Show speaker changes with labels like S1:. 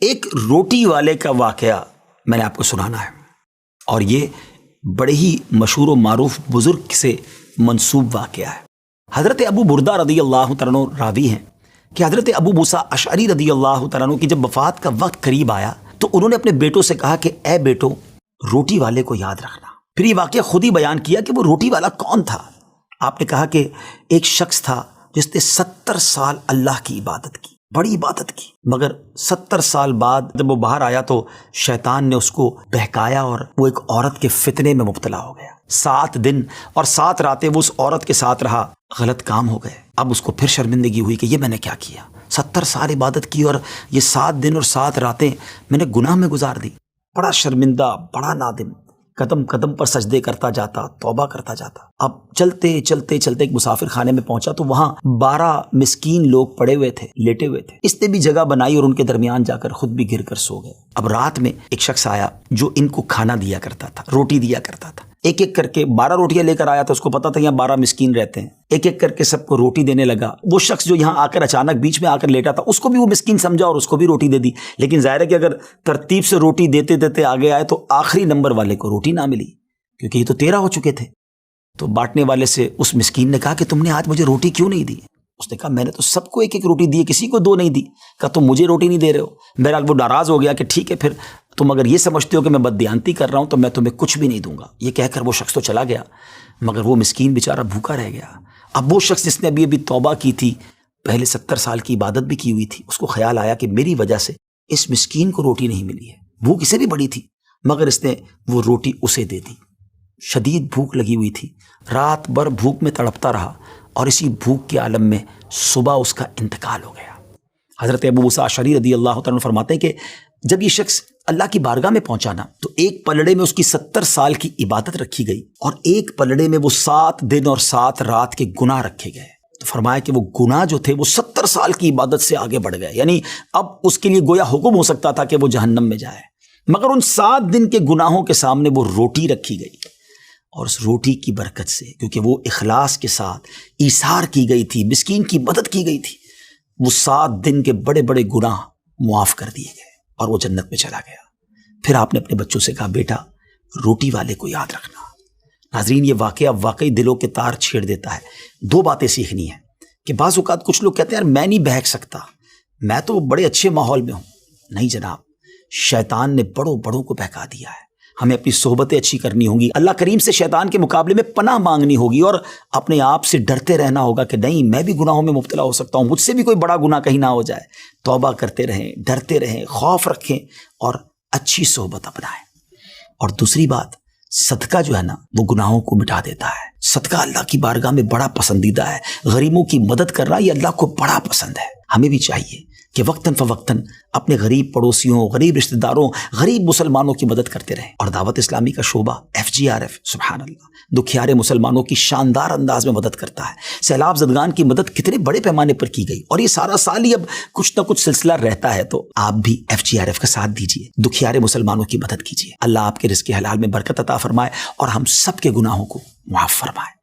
S1: ایک روٹی والے کا واقعہ میں نے آپ کو سنانا ہے، اور یہ بڑے ہی مشہور و معروف بزرگ سے منسوب واقعہ ہے۔ حضرت ابو بردہ رضی اللہ تعالیٰ عنہ راوی ہیں کہ حضرت ابو موسیٰ اشعری رضی اللہ تعالیٰ عنہ کی جب وفات کا وقت قریب آیا تو انہوں نے اپنے بیٹوں سے کہا کہ اے بیٹو، روٹی والے کو یاد رکھنا۔ پھر یہ واقعہ خود ہی بیان کیا کہ وہ روٹی والا کون تھا۔ آپ نے کہا کہ ایک شخص تھا جس نے 70 سال اللہ کی عبادت کی، بڑی عبادت کی، مگر 70 سال بعد جب وہ باہر آیا تو شیطان نے اس کو بہکایا اور وہ ایک عورت کے فتنے میں مبتلا ہو گیا۔ 7 دن اور 7 راتیں وہ اس عورت کے ساتھ رہا، غلط کام ہو گئے۔ اب اس کو پھر شرمندگی ہوئی کہ یہ میں نے کیا کیا، 70 سال عبادت کی اور یہ 7 دن اور 7 راتیں میں نے گناہ میں گزار دی۔ بڑا شرمندہ، بڑا نادم، قدم قدم پر سجدے کرتا جاتا، توبہ کرتا جاتا۔ اب چلتے چلتے چلتے ایک مسافر خانے میں پہنچا تو وہاں 12 مسکین لوگ پڑے ہوئے تھے، لیٹے ہوئے تھے۔ اس نے بھی جگہ بنائی اور ان کے درمیان جا کر خود بھی گر کر سو گئے۔ اب رات میں ایک شخص آیا جو ان کو کھانا دیا کرتا تھا، روٹی دیا کرتا تھا۔ ایک ایک کر کے 12 روٹیاں لے کر آیا تھا، اس کو پتا تھا یہاں 12 مسکین رہتے ہیں۔ ایک ایک کر کے سب کو روٹی دینے لگا۔ وہ شخص جو یہاں آ کر اچانک بیچ میں آ کر لیٹا تھا، اس کو بھی وہ مسکین سمجھا اور اس کو بھی روٹی دے دی۔ لیکن ظاہر ہے کہ اگر ترتیب سے روٹی دیتے دیتے آگے آئے تو آخری نمبر والے کو روٹی نہ ملی، کیونکہ یہ تو 13 ہو چکے تھے۔ تو بانٹنے والے سے اس مسکین نے کہا کہ تم نے آج مجھے روٹی کیوں نہیں دی؟ اس نے کہا میں نے تو سب کو ایک ایک روٹی دی، کسی کو 2 نہیں دی۔ کہا تم مجھے روٹی نہیں دے رہے ہو۔ بہرحال وہ ناراض ہو گیا کہ ٹھیک ہے، پھر تم اگر یہ سمجھتے ہو کہ میں بددیانتی کر رہا ہوں تو میں تمہیں کچھ بھی نہیں دوں گا۔ یہ کہہ کر وہ شخص تو چلا گیا، مگر وہ مسکین بیچارہ بھوکا رہ گیا۔ اب وہ شخص جس نے ابھی توبہ کی تھی، پہلے 70 سال کی عبادت بھی کی ہوئی تھی، اس کو خیال آیا کہ میری وجہ سے اس مسکین کو روٹی نہیں ملی ہے۔ بھوک اسے بھی بڑی تھی، مگر اس نے وہ روٹی اسے دے دی۔ شدید بھوک لگی ہوئی تھی، رات بھر بھوک میں تڑپتا رہا اور اسی بھوک کے عالم میں صبح اس کا انتقال ہو گیا۔ حضرت ابو موسیٰ اشعری رضی اللہ تعالیٰ عنہ فرماتے ہیں کہ جب یہ شخص اللہ کی بارگاہ میں پہنچا نا تو ایک پلڑے میں اس کی 70 سال کی عبادت رکھی گئی اور ایک پلڑے میں وہ 7 دن اور 7 رات کے گناہ رکھے گئے۔ تو فرمایا کہ وہ گناہ جو تھے وہ 70 سال کی عبادت سے آگے بڑھ گئے، یعنی اب اس کے لیے گویا حکم ہو سکتا تھا کہ وہ جہنم میں جائے، مگر ان 7 دن کے گناہوں کے سامنے وہ روٹی رکھی گئی، اور اس روٹی کی برکت سے، کیونکہ وہ اخلاص کے ساتھ ایثار کی گئی تھی، مسکین کی مدد کی گئی تھی، وہ 7 دن کے بڑے بڑے گناہ معاف کر دیے گئے اور وہ جنت میں چلا گیا۔ پھر آپ نے اپنے بچوں سے کہا بیٹا روٹی والے کو یاد رکھنا۔ ناظرین، یہ واقعہ واقعی دلوں کے تار چھیڑ دیتا ہے۔ 2 باتیں سیکھنی ہیں کہ بعض اوقات کچھ لوگ کہتے ہیں یار میں نہیں بہک سکتا، میں تو بڑے اچھے ماحول میں ہوں۔ نہیں جناب، شیطان نے بڑوں بڑوں کو بہکا دیا ہے۔ ہمیں اپنی صحبتیں اچھی کرنی ہوں گی، اللہ کریم سے شیطان کے مقابلے میں پناہ مانگنی ہوگی اور اپنے آپ سے ڈرتے رہنا ہوگا کہ نہیں میں بھی گناہوں میں مبتلا ہو سکتا ہوں، مجھ سے بھی کوئی بڑا گناہ کہیں نہ ہو جائے۔ توبہ کرتے رہیں، ڈرتے رہیں، خوف رکھیں اور اچھی صحبت اپنائیں۔ اور دوسری بات، صدقہ جو ہے نا وہ گناہوں کو مٹا دیتا ہے۔ صدقہ اللہ کی بارگاہ میں بڑا پسندیدہ ہے، غریبوں کی مدد کرنا یہ اللہ کو بڑا پسند ہے۔ ہمیں بھی چاہیے کہ وقتاً فوقتاً اپنے غریب پڑوسیوں، غریب رشتہ داروں، غریب مسلمانوں کی مدد کرتے رہیں۔ اور دعوت اسلامی کا شعبہ FGRF سبحان اللہ دکھیارے مسلمانوں کی شاندار انداز میں مدد کرتا ہے۔ سیلاب زدگان کی مدد کتنے بڑے پیمانے پر کی گئی اور یہ سارا سال ہی اب کچھ نہ کچھ سلسلہ رہتا ہے، تو آپ بھی FGRF کا ساتھ دیجیے، دکھیارے مسلمانوں کی مدد کیجیے۔ اللہ آپ کے رزق حلال میں برکت عطا فرمائے اور ہم سب کے گناہوں کو معاف فرمائے۔